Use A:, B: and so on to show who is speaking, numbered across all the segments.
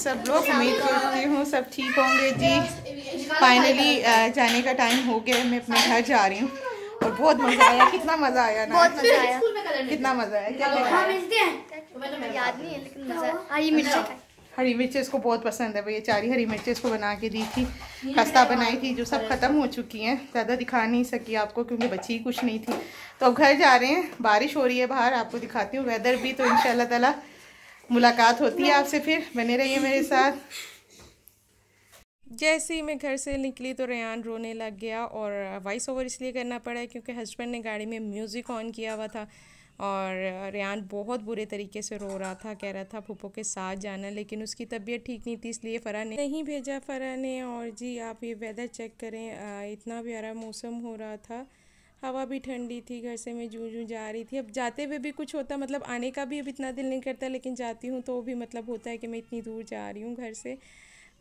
A: सब लोग? उम्मीद करती हूँ सब ठीक होंगे जी। फाइनली जाने का टाइम हो गया, मैं अपने घर जा रही हूँ और बहुत मज़ा आया। कितना मज़ा आया ना, बहुत मज़ा आया, कितना मज़ा आया। क्या
B: याद नहीं है लेकिन मज़ा।
A: हरी मिर्च इसको बहुत पसंद है, भैया 4 हरी मिर्च इसको बना के दी थी, खस्ता बनाई थी जो सब ख़त्म हो चुकी हैं, ज़्यादा दिखा नहीं सकी आपको क्योंकि बची ही कुछ नहीं थी। तो अब घर जा रहे हैं, बारिश हो रही है बाहर, आपको दिखाती हूँ वेदर भी। तो इंशाल्लाह ताला मुलाकात होती है आपसे, फिर बने रहिए मेरे साथ। जैसे ही मैं घर से निकली तो रेयान रोने लग गया, और वॉइस ओवर इसलिए करना पड़ा क्योंकि हस्बैंड ने गाड़ी में म्यूज़िक ऑन किया हुआ था और रेयान बहुत बुरे तरीके से रो रहा था, कह रहा था फूफो के साथ जाना, लेकिन उसकी तबीयत ठीक नहीं थी इसलिए फ़रा ने नहीं भेजा फ़रा ने। और जी आप ये वेदर चेक करें, इतना प्यारा मौसम हो रहा था, हवा भी ठंडी थी, घर से मैं जूं जूं जा रही थी। अब जाते हुए भी कुछ होता, मतलब आने का भी अब इतना दिल नहीं करता, लेकिन जाती हूँ तो भी मतलब होता है कि मैं इतनी दूर जा रही हूँ घर से।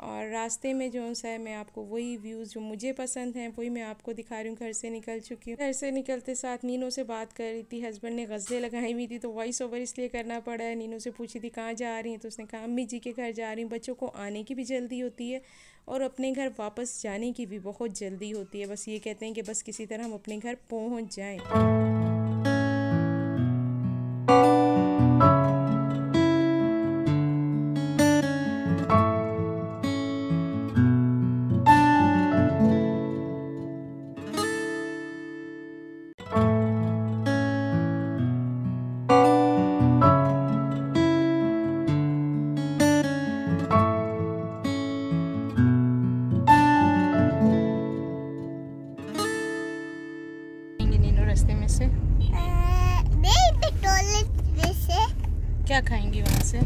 A: और रास्ते में जो सा है मैं आपको वही व्यूज़ जो मुझे पसंद हैं वही मैं आपको दिखा रही हूँ। घर से निकल चुकी हूँ, घर से निकलते साथ नीनो से बात कर रही थी, हस्बैंड ने गज़लें लगाई हुई थी तो वॉइस ओवर इसलिए करना पड़ा है। नीनो से पूछी थी कहाँ जा रही हैं, तो उसने कहा अम्मी जी के घर जा रही हूँ। बच्चों को आने की भी जल्दी होती है और अपने घर वापस जाने की भी बहुत जल्दी होती है, बस ये कहते हैं कि बस किसी तरह हम अपने घर पहुँच जाएँ। रास्ते में से क्या खाएंगी वहाँ से?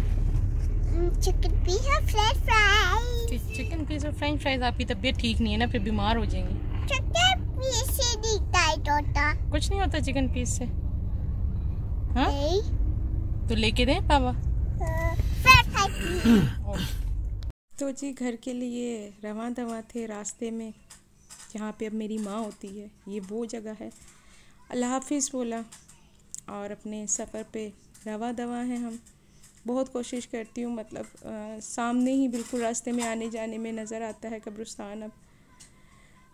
B: चिकन पीस और फ्रेंच फ्राइज।
A: चिकन पीस और फ्रेंच फ्राइज। आपकी तबीयत ठीक नहीं है ना, फिर बीमार हो जाएंगी।
B: चिकन पीस से नहीं टाइट होता,
A: कुछ नहीं होता चिकन पीस से। हाँ
B: नहीं
A: तो लेके दें पापा। तो जी घर के लिए रवां दवा थे रास्ते में, जहाँ पे अब मेरी माँ होती है, ये वो जगह है। अल्लाह हाफिज़ बोला और अपने सफ़र पे रवा दवा हैं हम। बहुत कोशिश करती हूँ, मतलब सामने ही बिल्कुल रास्ते में आने जाने में नज़र आता है कब्रिस्तान। अब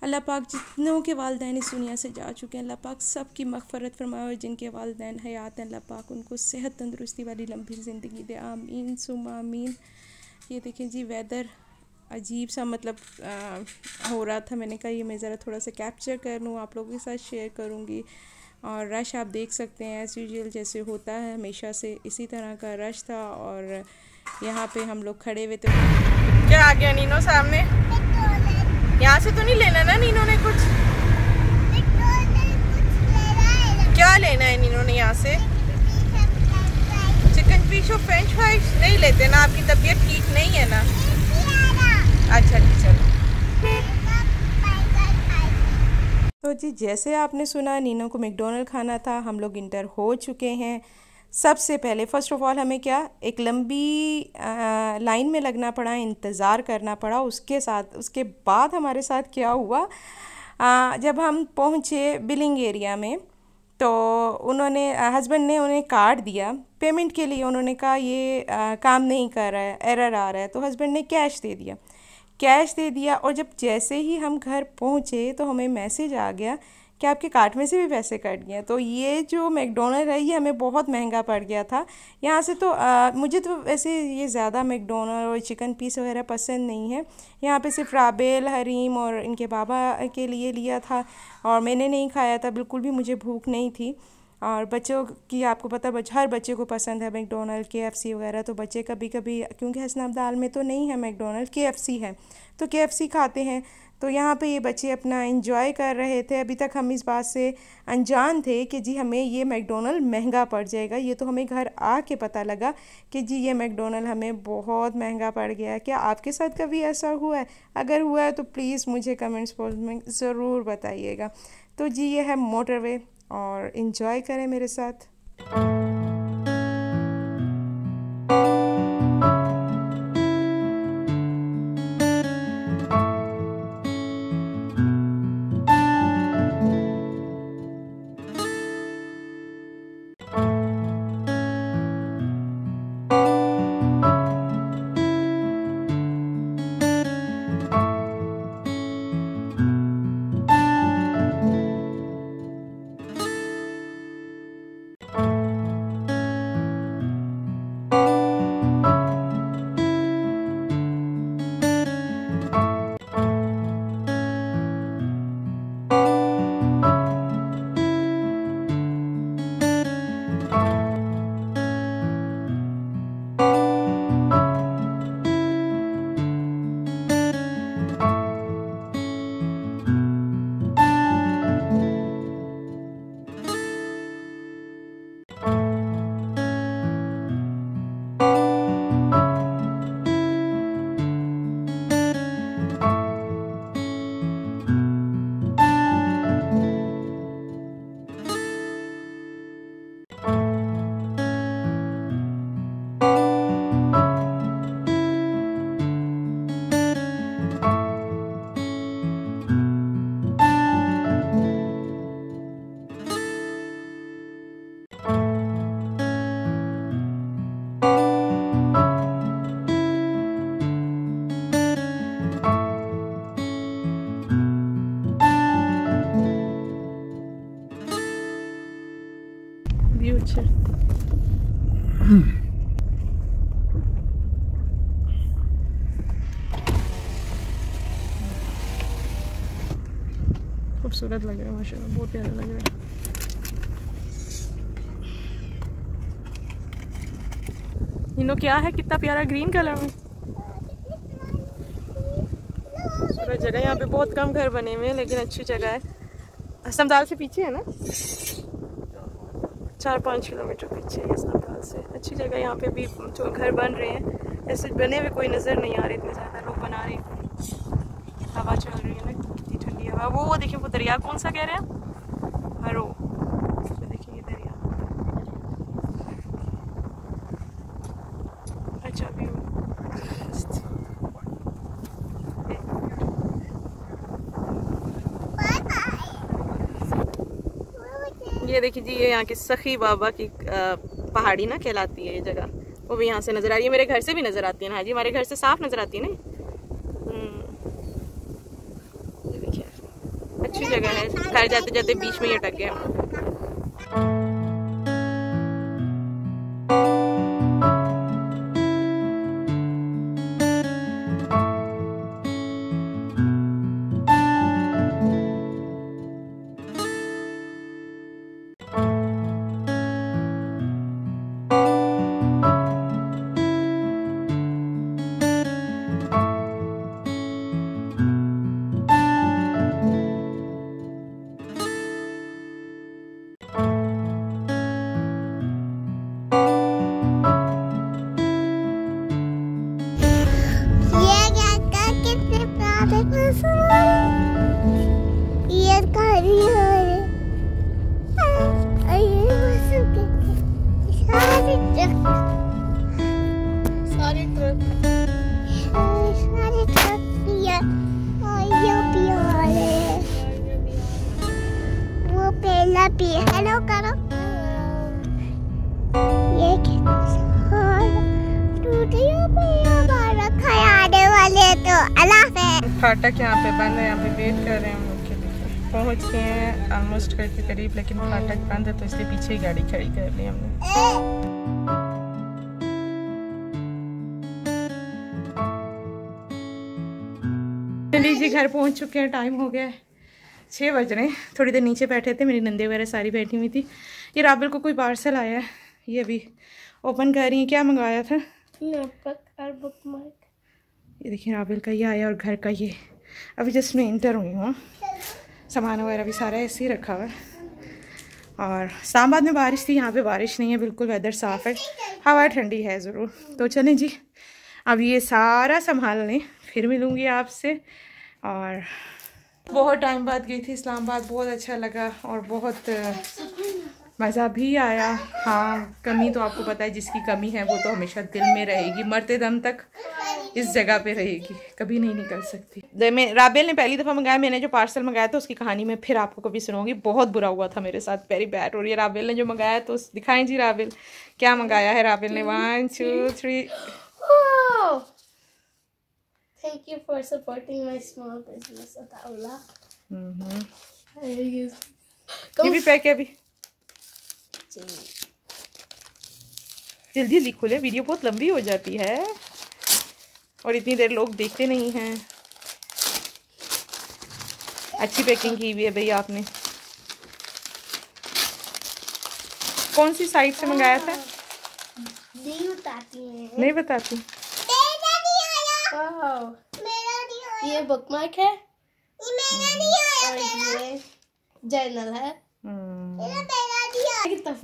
A: अल्लाह पाक जितनों के वालिदैन इस दुनिया से जा चुके हैं, अल्लाह पाक सब की मग़फ़रत फरमाए, और जिनके वालिदैन हयात हैं अल्लाह पाक उनको सेहत तंदुरुस्ती वाली लंबी ज़िंदगी दे, आमीन सुम आमीन। ये देखें जी वेदर अजीब सा मतलब हो रहा था, मैंने कहा ये मैं ज़रा थोड़ा सा कैप्चर कर लूँ, आप लोगों के साथ शेयर करूँगी। और रश आप देख सकते हैं एज़ यूजुअल जैसे होता है हमेशा से, इसी तरह का रश था। और यहाँ पे हम लोग खड़े हुए थे। क्या आ गया नीनो सामने? यहाँ से तो नहीं लेना ना नीनो ने कुछ? क्या लेना है नीनो ने यहाँ से? चिकन फिश और फ्रेंच फ्राइज नहीं लेते ना, आपकी तबीयत ठीक नहीं है ना? अच्छा जी चलो। तो जी जैसे आपने सुना नीनो को मैकडोनल्ड खाना था, हम लोग इंटर हो चुके हैं। सबसे पहले फ़र्स्ट ऑफ़ ऑल हमें क्या एक लंबी लाइन में लगना पड़ा, इंतज़ार करना पड़ा। उसके बाद हमारे साथ क्या हुआ, जब हम पहुँचे बिलिंग एरिया में तो उन्होंने हस्बैंड ने उन्हें कार्ड दिया पेमेंट के लिए। उन्होंने कहा ये काम नहीं कर रहा है, एरर आ रहा है, तो हस्बैंड ने कैश दे दिया। और जब जैसे ही हम घर पहुँचे तो हमें मैसेज आ गया कि आपके कार्ट में से भी पैसे कट गए। तो ये जो मैकडोनल्ड है ये हमें बहुत महंगा पड़ गया था यहाँ से। तो मुझे तो वैसे ये ज़्यादा मैकडोनल्ड और चिकन पीस वगैरह पसंद नहीं है। यहाँ पे सिर्फ राबेल, हरीम और इनके बाबा के लिए लिया था और मैंने नहीं खाया था, बिल्कुल भी मुझे भूख नहीं थी। और बच्चों की आपको पता हर बच्चे को पसंद है मैकडोनल्ड, KFC वगैरह। तो बच्चे कभी कभी, क्योंकि हसनब दाल में तो नहीं है मैकडोनल्ड, KFC है, तो KFC खाते हैं। तो यहाँ पे ये बच्चे अपना एंजॉय कर रहे थे। अभी तक हम इस बात से अनजान थे कि जी हमें ये मैकडोनल्ड महंगा पड़ जाएगा। ये तो हमें घर आके पता लगा कि जी ये मैकडोनल्ड हमें बहुत महंगा पड़ गया। क्या आपके साथ कभी ऐसा हुआ है? अगर हुआ है तो प्लीज़ मुझे कमेंट्स बॉक्स में ज़रूर बताइएगा। तो जी ये है मोटरवे और इन्जॉय करें मेरे साथ। खूबसूरत लग रहा है माशाल्लाह, बहुत प्यारा लग रहा है। नीनो क्या है, कितना प्यारा ग्रीन कलर में खूबसूरत जगह। यहाँ पे बहुत कम घर बने हुए हैं लेकिन अच्छी जगह है। असमदाल से पीछे है ना, 4-5 किलोमीटर पीछे है असमदाल से। अच्छी जगह। यहाँ पे भी जो घर बन रहे हैं ऐसे बने हुए कोई नज़र नहीं आ रहे, इतने ज़्यादा लोग बना रहे हैं। हवा चल रही है ना, कितनी ठंडी हवा। वो देखिए वो दरिया कौन सा कह रहे हैं, हरो। देखिए ये दरिया, अच्छा व्यू। ये देखिए जी, ये यहाँ की सखी बाबा की पहाड़ी ना कहलाती है ये जगह। वो भी यहाँ से नज़र आ रही है, मेरे घर से भी नज़र आती है ना। हाँ जी, हमारे घर से साफ नज़र आती है ना। ये देखिए अच्छी जगह है। घर जाते जाते बीच में ही अटक गए हम लोग।
B: हेलो करो। ये आने वाले तो अल्लाह पे।
A: फाटक यहाँ पे बंद है, यहाँ पे वेट कर रहे हैं हम लोग के लिए। पहुँच गए हैं ऑलमोस्ट घर के करीब, लेकिन फाटक बंद है तो इसलिए पीछे ही गाड़ी खड़ी कर ली हमने। चलिए जी, घर पहुँच चुके हैं। टाइम हो गया है 6 बज रहे हैं। थोड़ी देर नीचे बैठे थे, मेरी नंदे वगैरह सारी बैठी हुई थी। ये राबिल को कोई पार्सल आया है, ये अभी ओपन कर रही है। क्या मंगवाया था?
B: बुकमार्क।
A: ये देखिए राबिल का ये आया और घर का ये। अभी जस्ट मैं इंटर हुई हूँ, सामान वगैरह भी सारा ऐसे ही रखा हुआ है। और इस्लामाबाद में बारिश थी, यहाँ पे बारिश नहीं है, बिल्कुल वेदर साफ़ है, हवा ठंडी है ज़रूर। तो चलें जी, अब ये सारा संभाल लें, फिर मिलूँगी आपसे। और बहुत टाइम बाद गई थी इस्लामाबाद, बहुत अच्छा लगा और बहुत मज़ा भी आया। हाँ, कमी तो आपको पता है, जिसकी कमी है वो तो हमेशा दिल में रहेगी, मरते दम तक इस जगह पे रहेगी, कभी नहीं निकल सकती। राबेल ने पहली दफ़ा मंगाया, मैंने जो पार्सल मंगाया था उसकी कहानी मैं फिर आपको कभी सुनाऊंगी। बहुत बुरा हुआ था मेरे साथ, वेरी बैड। और ये राबेल ने जो मंगाया तो दिखाएं जी राबेल क्या मंगाया है। राबेल ने 1 2 3।
B: Thank you for supporting my small business, Ataula.
A: ये भी पैक है अभी, जल्दी जल्दी खोले, वीडियो बहुत लंबी हो जाती है और इतनी देर लोग देखते नहीं हैं। अच्छी पैकिंग की हुई है भैया आपने। कौन सी साइट से मंगाया था?
B: नहीं बताती है।
A: नहीं बताती।
B: ये बुकमार्क है, और ये जर्नल है।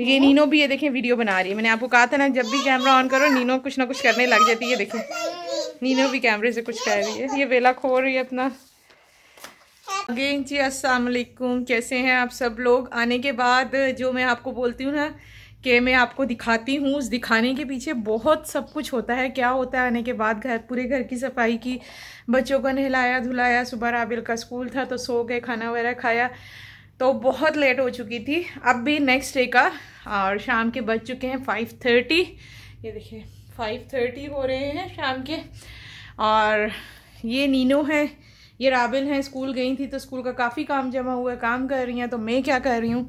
A: ये नीनो भी ये देखें वीडियो बना रही है। मैंने आपको कहा था ना, जब भी कैमरा ऑन करो नीनो कुछ ना कुछ करने लग जाती है। देखें नीनो भी कैमरे से कुछ कर रही है, ये वेला खो रही है अपना। अगेन जी अस्सलाम वालेकुम, कैसे हैं आप सब लोग। आने के बाद जो मैं आपको बोलती हूँ ना कि मैं आपको दिखाती हूँ, उस दिखाने के पीछे बहुत सब कुछ होता है। क्या होता है आने के बाद? पूरे घर की सफाई की, बच्चों को नहलाया धुलाया, सुबह राबिल का स्कूल था तो सो गए, खाना वगैरह खाया, तो बहुत लेट हो चुकी थी। अब भी नेक्स्ट डे का, और शाम के बज चुके हैं 5:30। ये देखिए 5:30 हो रहे हैं शाम के। और ये नीनो है, ये राबिल हैं, स्कूल गई थी तो स्कूल का काफ़ी काम जमा हुआ है, काम कर रही हैं। तो मैं क्या कर रही हूँ,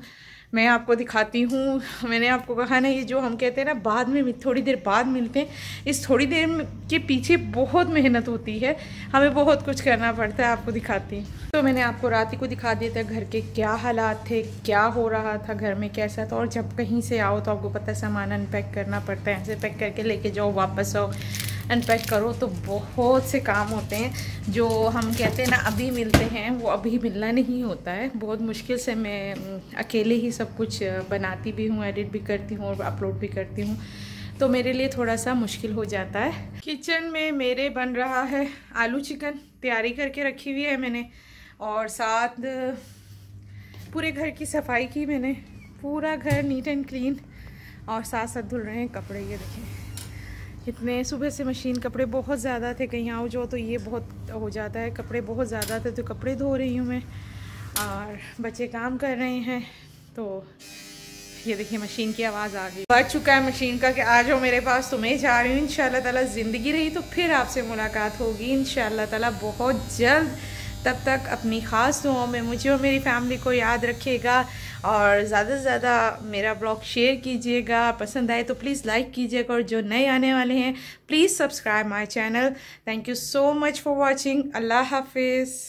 C: मैं आपको दिखाती हूँ। मैंने आपको कहा ना, ये जो हम कहते हैं ना बाद में थोड़ी देर बाद मिलते हैं, इस थोड़ी देर के पीछे बहुत मेहनत होती है, हमें बहुत कुछ करना पड़ता है। आपको दिखाती हूँ। तो मैंने आपको रात ही को दिखा दिया था घर के क्या हालात थे, क्या हो रहा था घर में, कैसा था। और जब कहीं से आओ तो आपको पता है सामान अनपैक करना पड़ता है, ऐसे पैक करके लेके जाओ, वापस आओ, अनपैक करो, तो बहुत से काम होते हैं जो हम कहते हैं ना अभी मिलते हैं, वो अभी मिलना नहीं होता है। बहुत मुश्किल से मैं अकेले ही सब कुछ बनाती भी हूँ, एडिट भी करती हूँ और अपलोड भी करती हूँ, तो मेरे लिए थोड़ा सा मुश्किल हो जाता है। किचन में मेरे बन रहा है आलू चिकन, तैयारी करके रखी हुई है मैंने, और साथ पूरे घर की सफाई की मैंने, पूरा घर नीट एंड क्लीन, और साथ साथ धुल रहे हैं कपड़े। ये देखिए, इतने सुबह से मशीन कपड़े बहुत ज़्यादा थे, कहीं आओ जो तो ये बहुत हो जाता है, कपड़े बहुत ज़्यादा थे, तो कपड़े धो रही हूँ मैं, और बच्चे काम कर रहे हैं। तो ये देखिए मशीन की आवाज़ आ गई, बढ़ चुका है मशीन का कि आ जाओ मेरे पास, तो मैं जा रही हूँ। इंशाल्लाह ताला ज़िंदगी रही तो फिर आपसे मुलाकात होगी इंशाल्लाह ताला बहुत जल्द। तब तक अपनी ख़ास दुआओं में मुझे और मेरी फैमिली को याद रखिएगा, और ज़्यादा से ज़्यादा मेरा ब्लॉग शेयर कीजिएगा, पसंद आए तो प्लीज़ लाइक कीजिएगा, और जो नए आने वाले हैं please subscribe my channel. Thank you so much for watching. Allah हाफिज़।